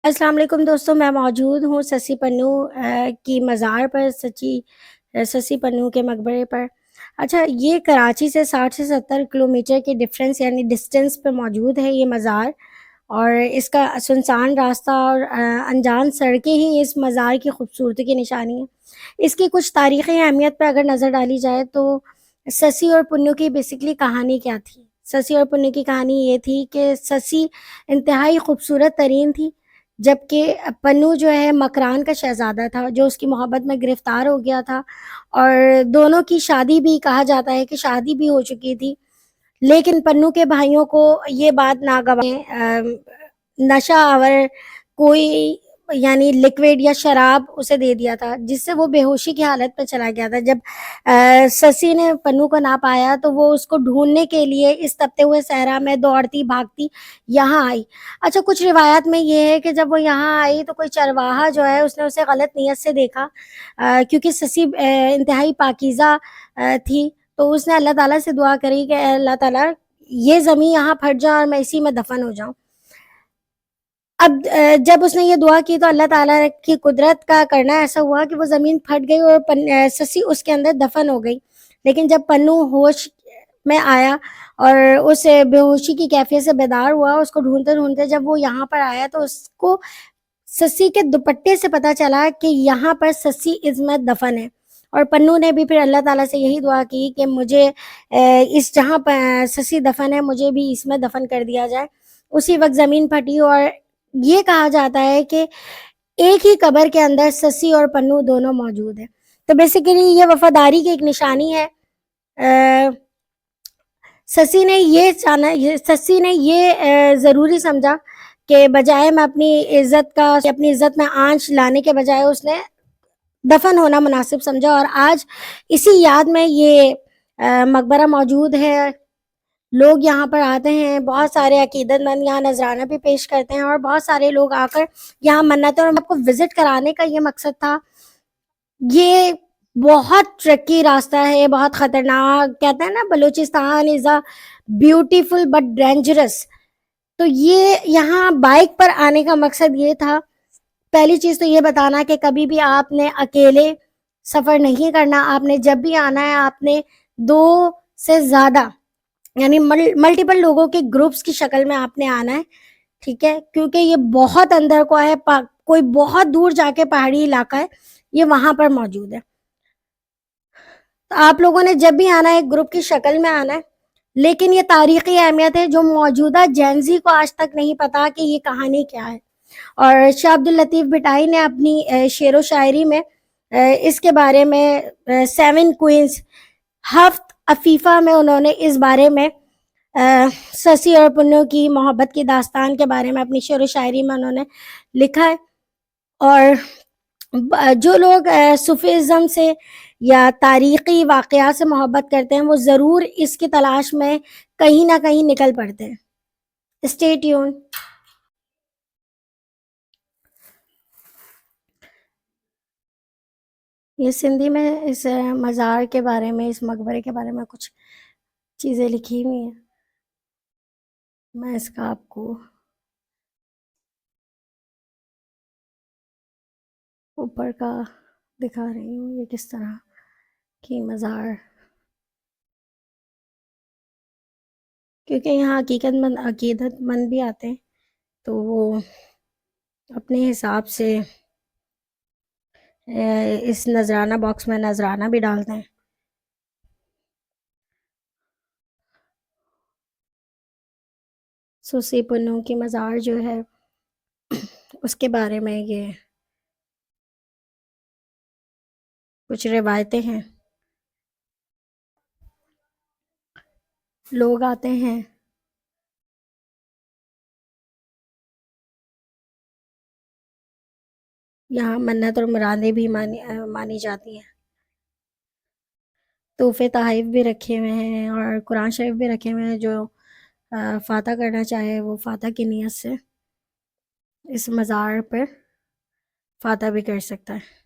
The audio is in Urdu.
السلام علیکم دوستوں، میں موجود ہوں سسی پنو کی مزار پر، سسی پنو کے مقبرے پر۔ اچھا، یہ کراچی سے 60 سے 70 کلومیٹر کے ڈفرینس یعنی ڈسٹینس پہ موجود ہے یہ مزار، اور اس کا سنسان راستہ اور انجان سڑکیں ہی اس مزار کی خوبصورتی کی نشانی ہیں۔ اس کی کچھ تاریخی اہمیت پہ اگر نظر ڈالی جائے تو سسی اور پنو کی بیسکلی کہانی کیا تھی؟ سسی اور پنو کی کہانی یہ تھی کہ سسی انتہائی خوبصورت ترین تھی، جبکہ پنو جو ہے مکران کا شہزادہ تھا جو اس کی محبت میں گرفتار ہو گیا تھا، اور دونوں کی شادی بھی کہا جاتا ہے کہ شادی بھی ہو چکی تھی، لیکن پنو کے بھائیوں کو یہ بات ناگوار نشہ آور کوئی یعنی لکوڈ یا شراب اسے دے دیا تھا، جس سے وہ بے ہوشی کی حالت پہ چلا گیا تھا۔ جب سسی نے پنو کو نہ پایا تو وہ اس کو ڈھونڈنے کے لیے اس تپتے ہوئے صحرا میں دوڑتی بھاگتی یہاں آئی۔ اچھا، کچھ روایات میں یہ ہے کہ جب وہ یہاں آئی تو کوئی چرواہا جو ہے اس نے اسے غلط نیت سے دیکھا، کیونکہ سسی انتہائی پاکیزہ تھی، تو اس نے اللہ تعالیٰ سے دعا کری کہ اے اللہ تعالیٰ یہ زمین یہاں پھٹ جائے اور میں اسی میں دفن ہو جاؤں۔ اب جب اس نے یہ دعا کی تو اللہ تعالیٰ کی قدرت کا کرنا ایسا ہوا کہ وہ زمین پھٹ گئی اور سسی اس کے اندر دفن ہو گئی۔ لیکن جب پنو ہوش میں آیا اور اس بے ہوشی کی کیفیت سے بیدار ہوا، اس کو ڈھونڈتے ڈھونڈتے جب وہ یہاں پر آیا تو اس کو سسی کے دوپٹے سے پتا چلا کہ یہاں پر سسی عظمت دفن ہے، اور پنو نے بھی پھر اللہ تعالیٰ سے یہی دعا کی کہ مجھے اس جہاں پر سسی دفن ہے مجھے بھی اس میں دفن کر دیا جائے۔ اسی وقت زمین پھٹی، اور یہ کہا جاتا ہے کہ ایک ہی قبر کے اندر سسی اور پنو دونوں موجود ہیں۔ تو بیسیکلی یہ وفاداری کی ایک نشانی ہے۔ سسی نے یہ ضروری سمجھا کہ بجائے میں اپنی عزت میں آنچ لانے کے بجائے اس نے دفن ہونا مناسب سمجھا، اور آج اسی یاد میں یہ مقبرہ موجود ہے۔ لوگ یہاں پر آتے ہیں، بہت سارے عقیدت مند یہاں نذرانہ بھی پیش کرتے ہیں، اور بہت سارے لوگ آ کر یہاں منتیں، اور آپ کو وزٹ کرانے کا یہ مقصد تھا۔ یہ بہت ٹرکی راستہ ہے، بہت خطرناک، کہتے ہیں نا بلوچستان از اے بیوٹیفل بٹ ڈینجرس۔ تو یہ یہاں بائک پر آنے کا مقصد یہ تھا، پہلی چیز تو یہ بتانا کہ کبھی بھی آپ نے اکیلے سفر نہیں کرنا، آپ نے جب بھی آنا ہے آپ نے 2 سے زیادہ یعنی ملٹیپل لوگوں کے گروپس کی شکل میں آپ نے آنا ہے، ٹھیک ہے، کیونکہ یہ بہت اندر کو ہے، کوئی بہت دور جا کے پہاڑی علاقہ ہے، یہ وہاں پر موجود ہے۔ تو آپ لوگوں نے جب بھی آنا ہے ایک گروپ کی شکل میں آنا ہے، لیکن یہ تاریخی اہمیت ہے جو موجودہ جینزی کو آج تک نہیں پتا کہ یہ کہانی کیا ہے۔ اور شاہ عبداللطیف بھٹائی نے اپنی شعر و شاعری میں اس کے بارے میں 7 کوئنز 7 عفیفہ میں انہوں نے اس بارے میں سسی اور پنو کی محبت کی داستان کے بارے میں اپنی شعر و شاعری میں انہوں نے لکھا ہے۔ اور جو لوگ صوفیزم سے یا تاریخی واقعات سے محبت کرتے ہیں وہ ضرور اس کی تلاش میں کہیں نہ کہیں نکل پڑتے ہیں۔ Stay tune. یہ سندھی میں اس مزار کے بارے میں، اس مقبرے کے بارے میں کچھ چیزیں لکھی ہوئی ہیں، میں اس کا آپ کو اوپر کا دکھا رہی ہوں، یہ کس طرح کی مزار، کیونکہ یہاں عقیدت مند بھی آتے ہیں تو وہ اپنے حساب سے اس نذرانہ باکس میں نذرانہ بھی ڈالتے ہیں۔ سوسی پنو کی مزار جو ہے اس کے بارے میں یہ کچھ روایتیں ہیں۔ لوگ آتے ہیں، یہاں منت اور مرادیں بھی مانی جاتی ہیں، تحفے تحائف بھی رکھے ہوئے ہیں، اور قرآن شریف بھی رکھے ہوئے ہیں، جو فاتح کرنا چاہے وہ فاتح کی نیت سے اس مزار پر فاتح بھی کر سکتا ہے۔